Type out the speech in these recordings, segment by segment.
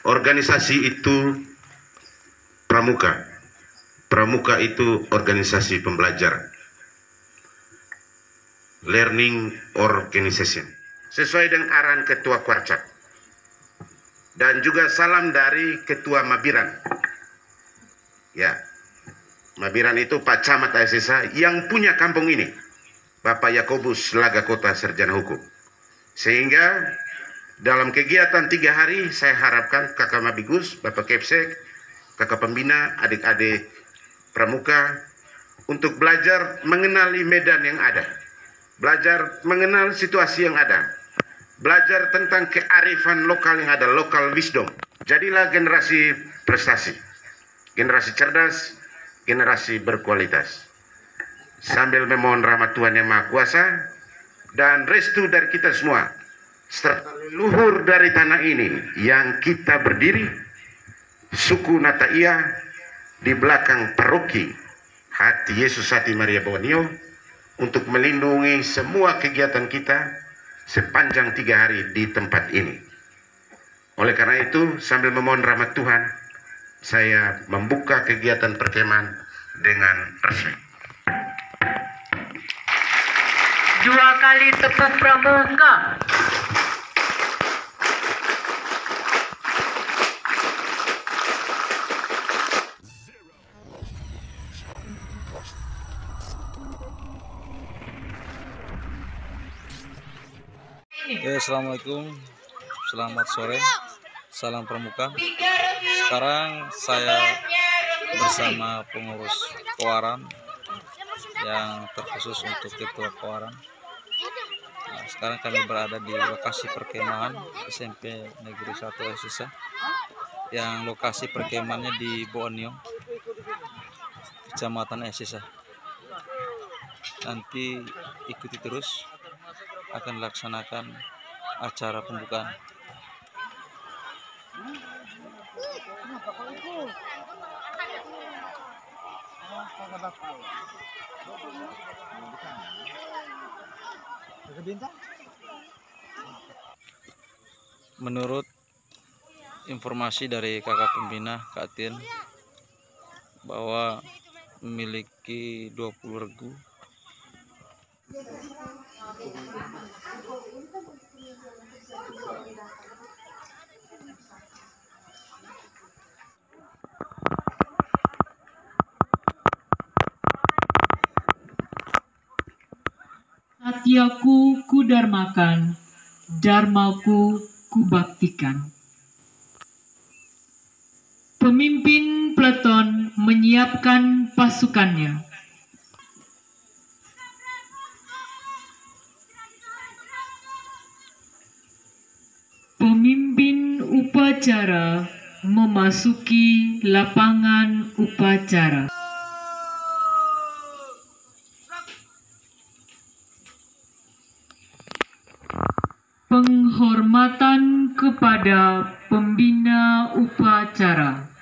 Organisasi itu pramuka. Pramuka itu organisasi pembelajar. Learning Organization. Sesuai dengan arahan Ketua Kwarcap. Dan juga salam dari Ketua Mabiran. Ya, Mabiran itu Pak Camat SSA yang punya kampung ini. Bapak Yakobus Laga Kota Sarjana Hukum. Sehingga dalam kegiatan 3 hari saya harapkan Kakak Mabigus, Bapak Kepsek, Kakak Pembina, adik-adik pramuka untuk belajar mengenali medan yang ada. Belajar mengenal situasi yang ada. Belajar tentang kearifan lokal yang ada, local wisdom. Jadilah generasi prestasi. Generasi cerdas, generasi berkualitas. Sambil memohon rahmat Tuhan Yang Maha Kuasa dan restu dari kita semua, serta leluhur dari tanah ini yang kita berdiri, suku Nataia di belakang paroki Hati Yesus Hati Maria Bawonio, untuk melindungi semua kegiatan kita sepanjang 3 hari di tempat ini. Oleh karena itu, sambil memohon rahmat Tuhan, saya membuka kegiatan perkemahan dengan resmi. 2 kali tepuk pramuka. Assalamualaikum, selamat sore, salam pramuka. Sekarang saya bersama pengurus Kawaran yang terkhusus untuk Ketua Kawaran. Sekarang kami berada di lokasi perkemahan SMP Negeri 1 SSA, yang lokasi perkemahannya di Bawonio, Kecamatan SSA. Nanti ikuti terus, akan dilaksanakan acara pembukaan. Menurut informasi dari kakak pembina Kak Tien, bahwa memiliki 20 regu Satyaku kudarmakan, dharmaku kubaktikan. Pemimpin peleton menyiapkan pasukannya. Pemimpin upacara memasuki lapangan upacara. Penghormatan kepada pembina upacara.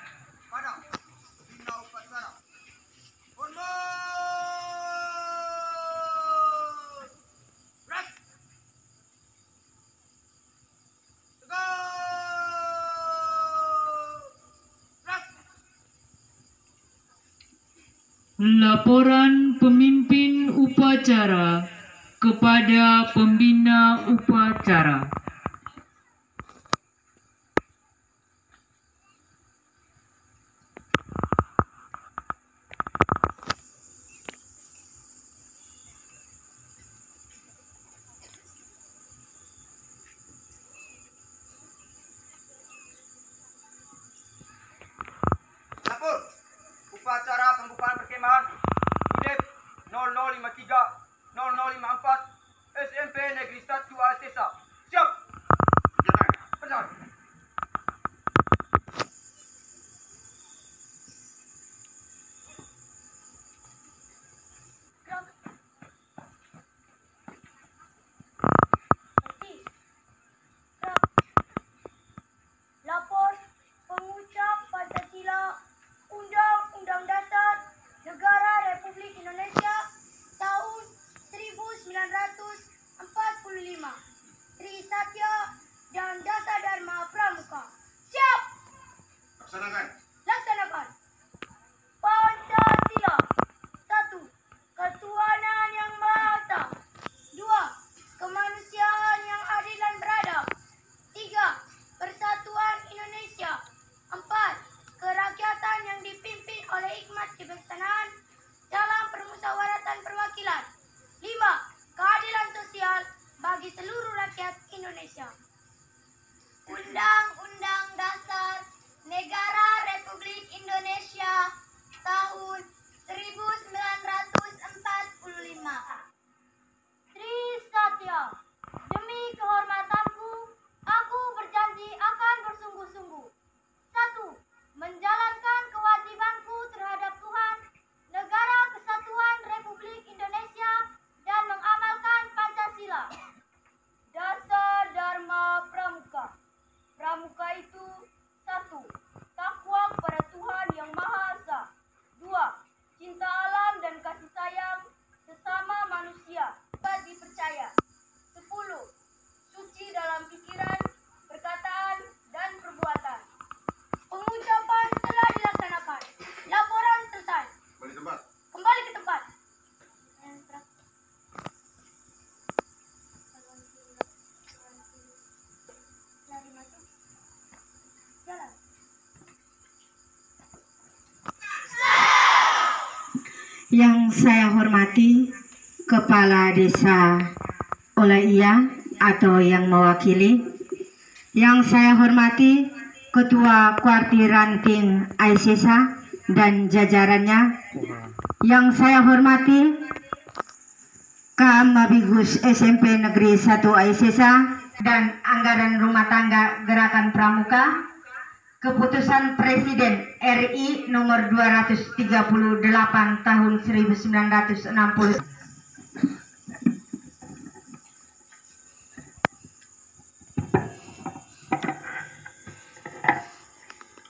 Laporan pemimpin upacara kepada pembina upacara. Lapor upacara pembukaan perkemahan unit 0053 0054 SMP Negeri 1 Alsesa. Siap. seluruh rakyat Indonesia. Undang-Undang Dasar Negara Republik Indonesia tahun 1945. Trisatya, demi kehormatanku, aku berjanji akan bersungguh-sungguh. 1. Menjalankan kewajibanku terhadap Tuhan, Negara Kesatuan Republik Indonesia, dan mengamalkan Pancasila. Dasar Dharma Pramuka. Pramuka itu 1. Takwa kepada Tuhan Yang Maha Esa. 2. Cinta alam dan kasih sayang sesama manusia dapat dipercaya. 10. Suci dalam pikiran, perkataan, dan perbuatan. Pengucapan telah dilaksanakan. Laporan selesai. Kembali ke tempat. Jalan. Yang saya hormati Kepala Desa Olaia atau yang mewakili, yang saya hormati Ketua Kuartir Ranting Aisesa dan jajarannya, yang saya hormati Kamabigus SMP Negeri 1 Aisesa dan Anggaran Rumah Tangga Gerakan Pramuka, Keputusan Presiden RI nomor 238 tahun 1960.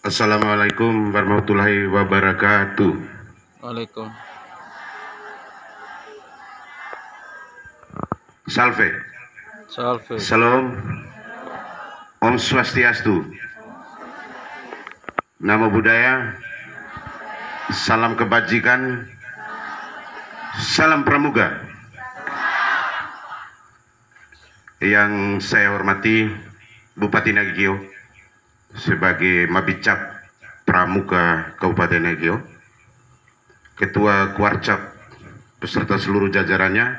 Assalamualaikum warahmatullahi wabarakatuh. Waalaikum. Salve. Salve. Salam. Om Swastiastu. Namo Buddhaya. Salam kebajikan. Salam Pramuka. Yang saya hormati Bupati Nagio sebagai Mabicap Pramuka Kabupaten Nagio, Ketua Kuarcap beserta seluruh jajarannya,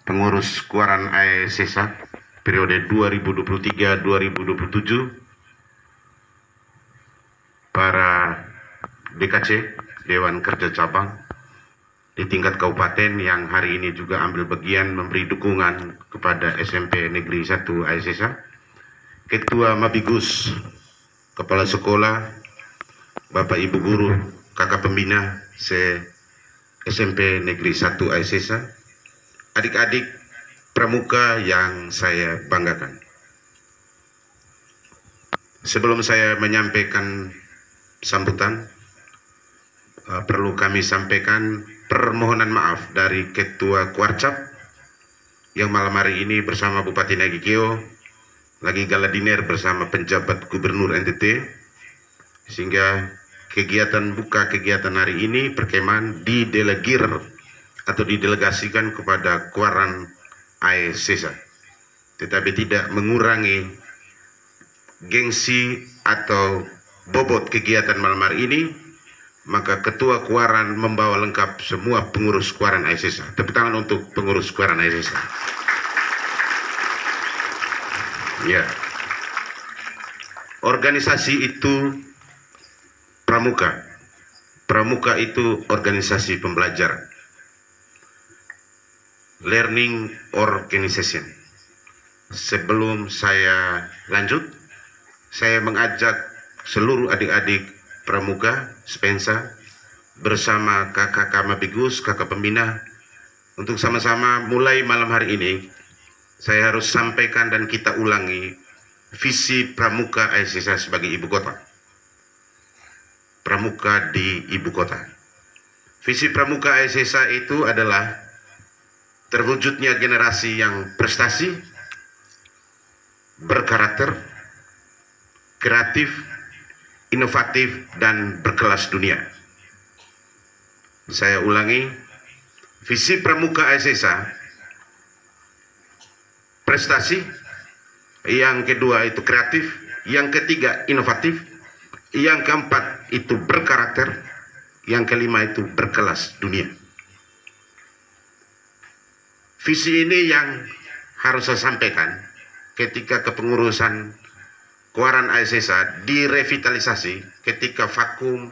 pengurus Kuaran Aisesa periode 2023-2027, para DKC Dewan Kerja Cabang di tingkat kabupaten yang hari ini juga ambil bagian memberi dukungan kepada SMP Negeri 1 Aisesa, Ketua Mabigus, Kepala Sekolah, Bapak Ibu Guru, Kakak Pembina SMP Negeri 1 Aisesa, adik-adik pramuka yang saya banggakan. Sebelum saya menyampaikan sambutan, perlu kami sampaikan permohonan maaf dari Ketua Kuarcap yang malam hari ini bersama Bupati Nagio lagi gala dinner bersama penjabat Gubernur NTT, sehingga kegiatan hari ini perkemahan didelegir atau didelegasikan kepada Kuaran Aisesa, tetapi tidak mengurangi gengsi atau bobot kegiatan malam hari ini. Maka Ketua Kuaran membawa lengkap semua pengurus Kuaran Aisesa. Tepuk tangan untuk pengurus Kuaran Aisesa. Ya, organisasi itu pramuka. Pramuka itu organisasi pembelajaran, learning organization. Sebelum saya lanjut, saya mengajak seluruh adik-adik pramuka Spensa bersama kakak Mabigus, kakak pembina, untuk sama-sama mulai malam hari ini saya harus sampaikan dan kita ulangi visi Pramuka Aisesa sebagai ibu kota. Pramuka di ibu kota. Visi Pramuka Aisesa itu adalah terwujudnya generasi yang prestasi, berkarakter, kreatif, inovatif, dan berkelas dunia. Saya ulangi, visi Pramuka Aisesa prestasi, yang kedua itu kreatif, yang ketiga inovatif, yang keempat itu berkarakter, yang kelima itu berkelas dunia. Visi ini yang harus saya sampaikan ketika kepengurusan Kuaran ASSA direvitalisasi ketika vakum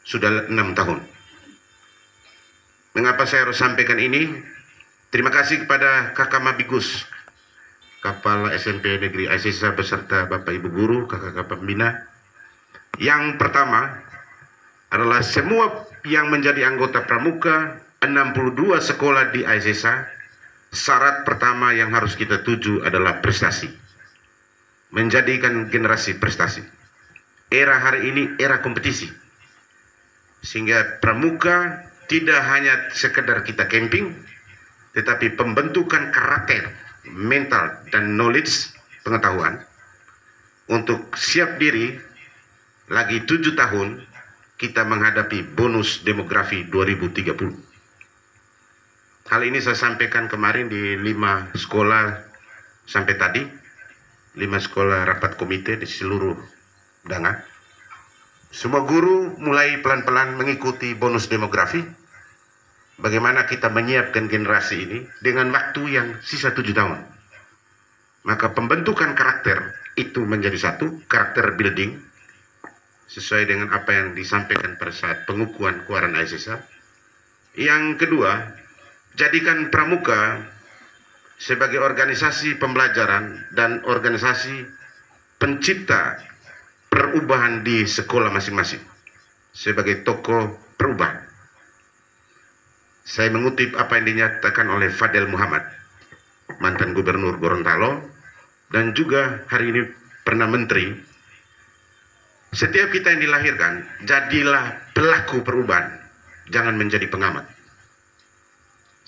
sudah 6 tahun. Mengapa saya harus sampaikan ini? Terima kasih kepada Kakak Mabigus, Kepala SMP Negeri ASSA beserta Bapak Ibu Guru, kakak-kakak pembina. Yang pertama adalah semua yang menjadi anggota Pramuka, 62 sekolah di ASSA, syarat pertama yang harus kita tuju adalah prestasi. Menjadikan generasi prestasi. Era hari ini era kompetisi. Sehingga Pramuka tidak hanya sekedar kita camping, tetapi pembentukan karakter, mental, dan knowledge, pengetahuan, untuk siap diri lagi 7 tahun kita menghadapi bonus demografi 2030. Hal ini saya sampaikan kemarin di 5 sekolah sampai tadi, 5 sekolah rapat komite di seluruh Danga. Semua guru mulai pelan-pelan mengikuti bonus demografi. Bagaimana kita menyiapkan generasi ini dengan waktu yang sisa 7 tahun. Maka pembentukan karakter itu menjadi satu, karakter building, sesuai dengan apa yang disampaikan pada saat pengukuhan Kuaran ASSA. Yang kedua, jadikan Pramuka sebagai organisasi pembelajaran dan organisasi pencipta perubahan di sekolah masing-masing sebagai tokoh perubahan. Saya mengutip apa yang dinyatakan oleh Fadel Muhammad, mantan gubernur Gorontalo, dan juga hari ini pernah menteri. Setiap kita yang dilahirkan, jadilah pelaku perubahan, jangan menjadi pengamat.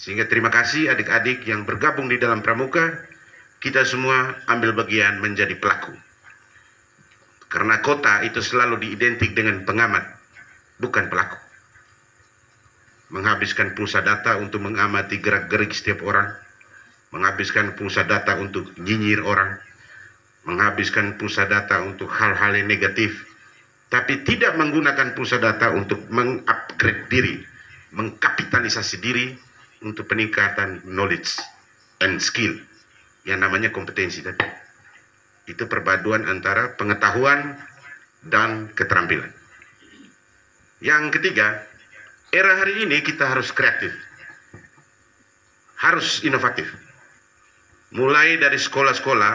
Sehingga terima kasih adik-adik yang bergabung di dalam Pramuka, kita semua ambil bagian menjadi pelaku. Karena kota itu selalu diidentik dengan pengamat, bukan pelaku. Menghabiskan pulsa data untuk mengamati gerak-gerik setiap orang, menghabiskan pulsa data untuk nyinyir orang, menghabiskan pulsa data untuk hal-hal yang negatif, tapi tidak menggunakan pulsa data untuk mengupgrade diri, mengkapitalisasi diri untuk peningkatan knowledge and skill, yang namanya kompetensi tadi. Itu perpaduan antara pengetahuan dan keterampilan. Yang ketiga, era hari ini kita harus kreatif, harus inovatif. Mulai dari sekolah-sekolah,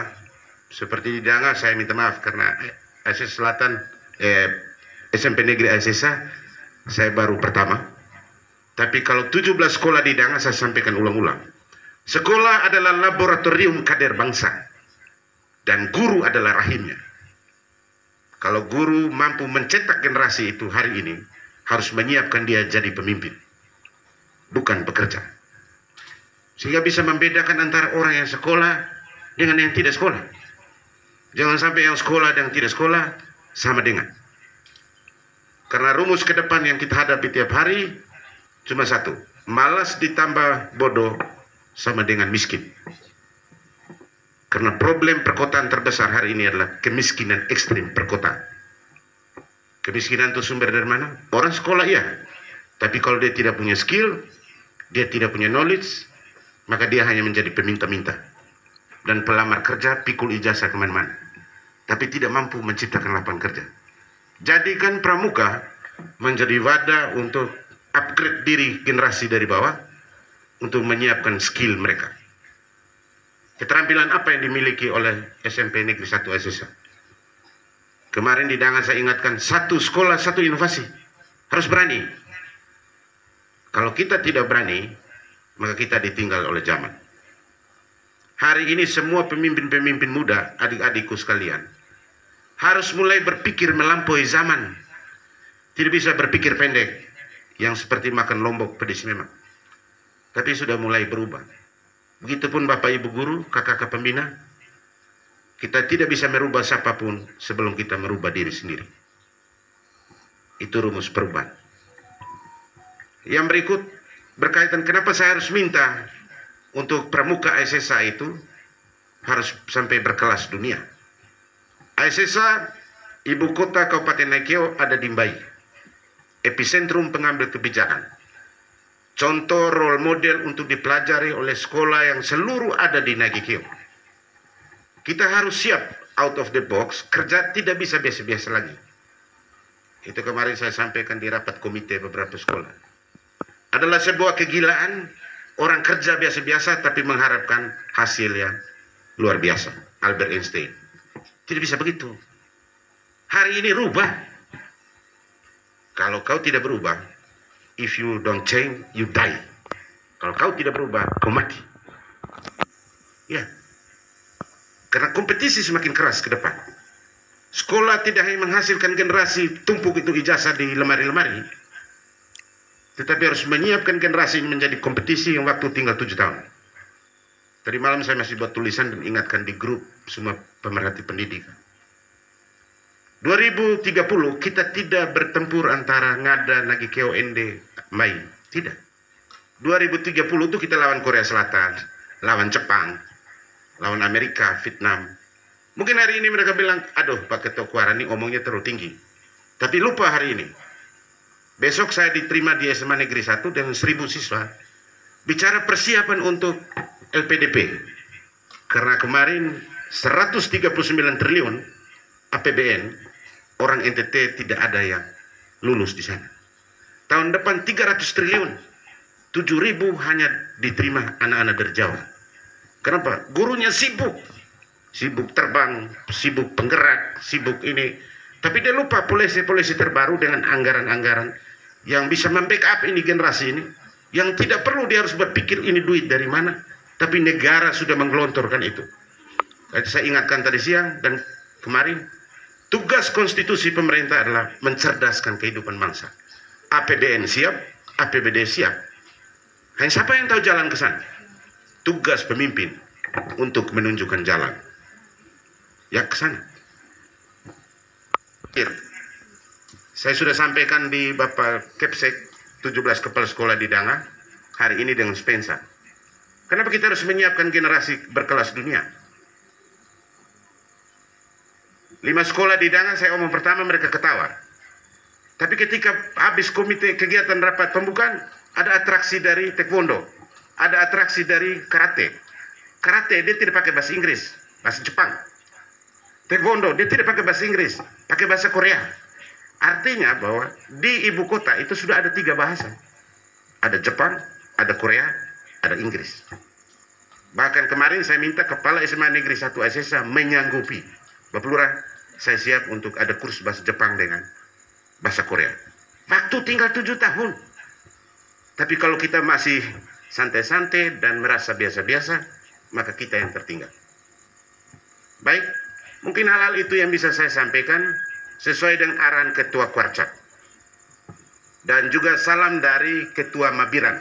seperti di Danga, saya minta maaf karena ASSA Selatan, SMP Negeri ASSA, saya baru pertama. Tapi kalau 17 sekolah di Danga, saya sampaikan ulang-ulang. Sekolah adalah laboratorium kader bangsa, dan guru adalah rahimnya. Kalau guru mampu mencetak generasi itu hari ini, harus menyiapkan dia jadi pemimpin, bukan pekerja. Sehingga bisa membedakan antara orang yang sekolah dengan yang tidak sekolah. Jangan sampai yang sekolah dan tidak sekolah sama dengan. Karena rumus ke depan yang kita hadapi tiap hari cuma satu, malas ditambah bodoh sama dengan miskin. Karena problem perkotaan terbesar hari ini adalah kemiskinan ekstrim perkotaan. Kemiskinan itu sumber dari mana? Orang sekolah iya, tapi kalau dia tidak punya skill, dia tidak punya knowledge, maka dia hanya menjadi peminta-minta. Dan pelamar kerja pikul ijazah kemana-mana, tapi tidak mampu menciptakan lapangan kerja. Jadikan Pramuka menjadi wadah untuk upgrade diri generasi dari bawah, untuk menyiapkan skill mereka. Keterampilan apa yang dimiliki oleh SMP Negeri 1 ASSA? Kemarin di Danga saya ingatkan, satu sekolah, satu inovasi. Harus berani. Kalau kita tidak berani, maka kita ditinggal oleh zaman. Hari ini semua pemimpin-pemimpin muda, adik-adikku sekalian, harus mulai berpikir melampaui zaman. Tidak bisa berpikir pendek, yang seperti makan lombok pedis memang. Tapi sudah mulai berubah. Begitupun Bapak Ibu Guru, kakak-kakak pembina, kita tidak bisa merubah siapapun sebelum kita merubah diri sendiri. Itu rumus perubahan. Yang berikut berkaitan kenapa saya harus minta untuk Pramuka ASSA itu harus sampai berkelas dunia. ASSA, ibu kota Kabupaten Naikeo ada di Mbai, epicentrum pengambil kebijakan. contoh role model untuk dipelajari oleh sekolah yang seluruh ada di Nagikeo. Kita harus siap out of the box, kerja tidak bisa biasa-biasa lagi. Itu kemarin saya sampaikan di rapat komite beberapa sekolah. Adalah sebuah kegilaan orang kerja biasa-biasa tapi mengharapkan hasil yang luar biasa. Albert Einstein. Tidak bisa begitu. Hari ini rubah. Kalau kau tidak berubah, if you don't change, you die. Kalau kau tidak berubah, kau mati. Ya. Karena kompetisi semakin keras ke depan. Sekolah tidak hanya menghasilkan generasi tumpuk itu ijazah di lemari-lemari, tetapi harus menyiapkan generasi ini menjadi kompetisi yang waktu tinggal 7 tahun. Tadi malam saya masih buat tulisan dan ingatkan di grup semua pemerhati pendidikan. 2030 kita tidak bertempur antara Ngada, Nagikeo, Ende, Mai. Tidak. 2030 itu kita lawan Korea Selatan, lawan Jepang, lawan Amerika, Vietnam. Mungkin hari ini mereka bilang, aduh Pak Ketua Kuara ini omongnya terlalu tinggi. Tapi lupa hari ini. Besok saya diterima di SMA Negeri 1 dengan 1000 siswa. Bicara persiapan untuk LPDP. Karena kemarin 139 triliun APBN, orang NTT tidak ada yang lulus di sana. Tahun depan 300 triliun, 7.000 hanya diterima anak-anak dari Jawa. Kenapa? Gurunya sibuk. Sibuk terbang, sibuk penggerak, sibuk ini. Tapi dia lupa polisi-polisi terbaru dengan anggaran-anggaran yang bisa membackup ini generasi ini. Yang tidak perlu dia harus berpikir ini duit dari mana. Tapi negara sudah menggelontorkan itu. Saya ingatkan tadi siang dan kemarin, tugas konstitusi pemerintah adalah mencerdaskan kehidupan bangsa. APBN siap, APBD siap. Hanya siapa yang tahu jalan ke sana? Tugas pemimpin untuk menunjukkan jalan. Ya ke sana. Saya sudah sampaikan di Bapak Kepsek 17 kepala sekolah di Danga hari ini dengan Spensa. Kenapa kita harus menyiapkan generasi berkelas dunia? 5 sekolah di Danga saya omong pertama mereka ketawa. Tapi ketika habis komite kegiatan rapat pembukaan, ada atraksi dari taekwondo, ada atraksi dari karate. Karate dia tidak pakai bahasa Inggris, bahasa Jepang. Taekwondo dia tidak pakai bahasa Inggris, pakai bahasa Korea. Artinya bahwa di ibu kota itu sudah ada 3 bahasa. Ada Jepang, ada Korea, ada Inggris. Bahkan kemarin saya minta kepala SMA Negeri 1 ASESA menyanggupi. Bapak Lurah, saya siap untuk ada kursus bahasa Jepang dengan bahasa Korea. Waktu tinggal 7 tahun. Tapi kalau kita masih santai-santai dan merasa biasa-biasa, maka kita yang tertinggal. Baik, mungkin hal-hal itu yang bisa saya sampaikan sesuai dengan arahan Ketua Kwarcap. Dan juga salam dari Ketua Mabiran.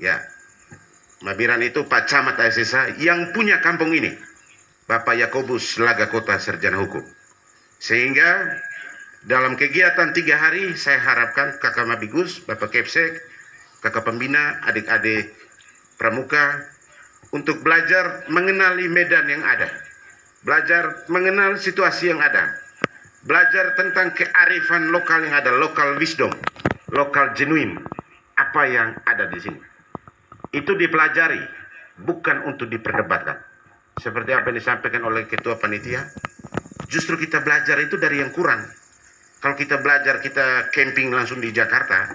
Ya, Mabiran itu Pak Camat ASESA yang punya kampung ini. Bapak Yakobus Laga Kota Sarjana Hukum. Sehingga dalam kegiatan 3 hari saya harapkan Kakak Mabigus, Bapak Kepsek, Kakak Pembina, adik-adik Pramuka untuk belajar mengenali medan yang ada. Belajar mengenal situasi yang ada. Belajar tentang kearifan lokal yang ada, local wisdom, local genuine, apa yang ada di sini. Itu dipelajari, bukan untuk diperdebatkan. Seperti apa yang disampaikan oleh Ketua Panitia, justru kita belajar itu dari yang kurang. Kalau kita belajar, kita camping langsung di Jakarta,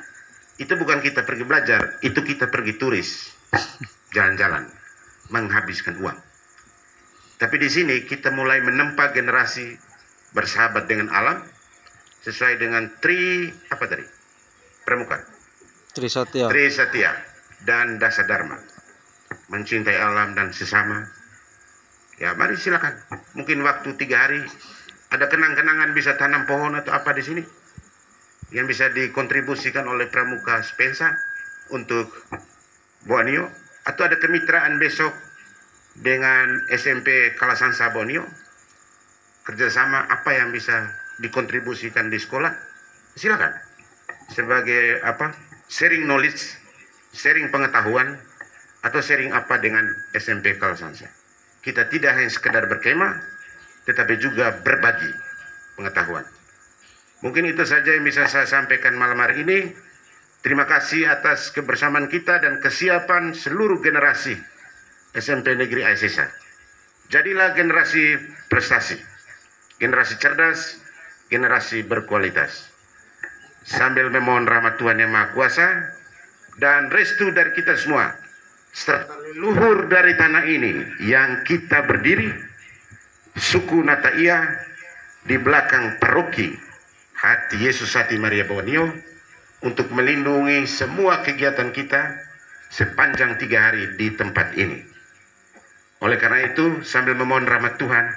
itu bukan kita pergi belajar, itu kita pergi turis, jalan-jalan, menghabiskan uang. Tapi di sini kita mulai menempa generasi bersahabat dengan alam sesuai dengan Pramuka. Trisatya. Trisatya dan Dasa Dharma. Mencintai alam dan sesama. Ya, mari silakan. Mungkin waktu 3 hari ada kenang-kenangan bisa tanam pohon atau apa di sini yang bisa dikontribusikan oleh Pramuka Spensa untuk Borneo, atau ada kemitraan besok dengan SMP Kalasansa Borneo, kerjasama apa yang bisa dikontribusikan di sekolah, silakan. Sebagai sharing knowledge, sharing pengetahuan, atau sharing apa dengan SMP Kalasansa. Kita tidak hanya sekedar berkemah, tetapi juga berbagi pengetahuan. Mungkin itu saja yang bisa saya sampaikan malam hari ini. Terima kasih atas kebersamaan kita dan kesiapan seluruh generasi SMP Negeri Aisesa. Jadilah generasi prestasi, generasi cerdas, generasi berkualitas. Sambil memohon rahmat Tuhan Yang Maha Kuasa dan restu dari kita semua, serta leluhur dari tanah ini yang kita berdiri, suku Nataia di belakang paroki Hati Yesus Hati Maria Bawonio, untuk melindungi semua kegiatan kita sepanjang 3 hari di tempat ini. Oleh karena itu, sambil memohon rahmat Tuhan,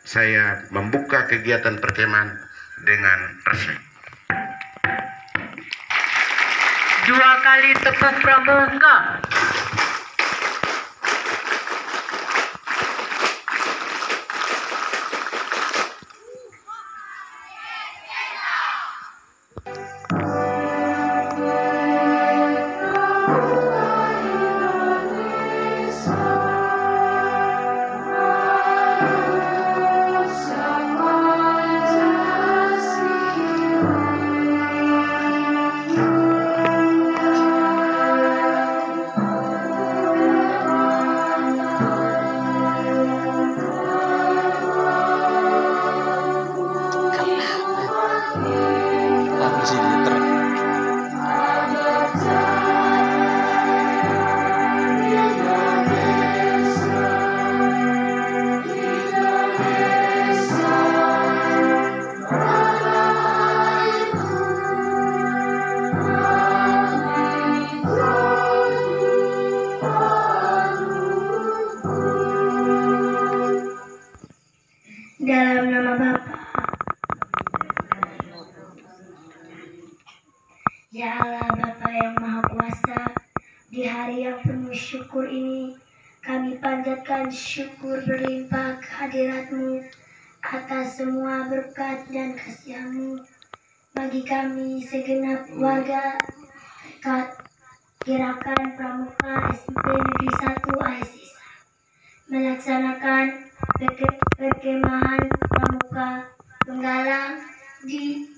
saya membuka kegiatan perkemahan dengan resmi. 2 kali tepuk pramuka. Dalam nama Bapa. Ya Allah Bapa yang Maha Kuasa, di hari yang penuh syukur ini, kami panjatkan syukur berlimpah kehadirat-Mu atas semua berkat dan kasih-Mu bagi kami segenap warga dekat Gerakan Pramuka SMP Negeri 1 Aisesa melaksanakan perkemahan Pramuka Penggalang di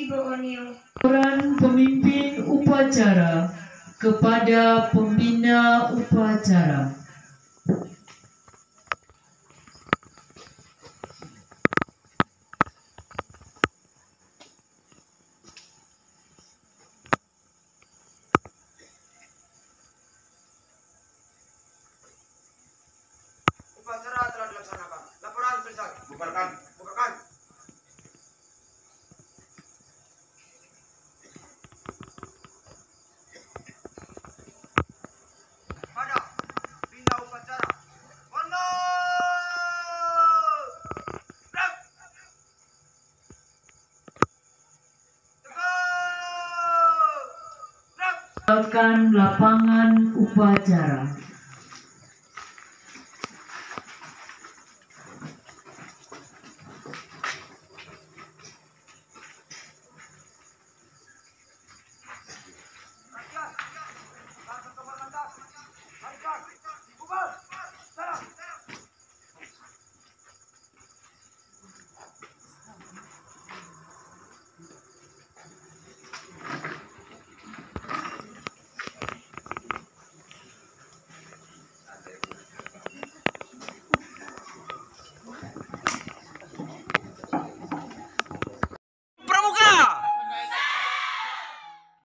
Bawonio. Peran pemimpin upacara kepada pembina upacara. Upacara telah dilaksanakan. Laporan selesai. Bubarkan. Bubarkan. Pada bina upacara. Kondo! Brak! Tegak! Brak! Silakan lapangan upacara.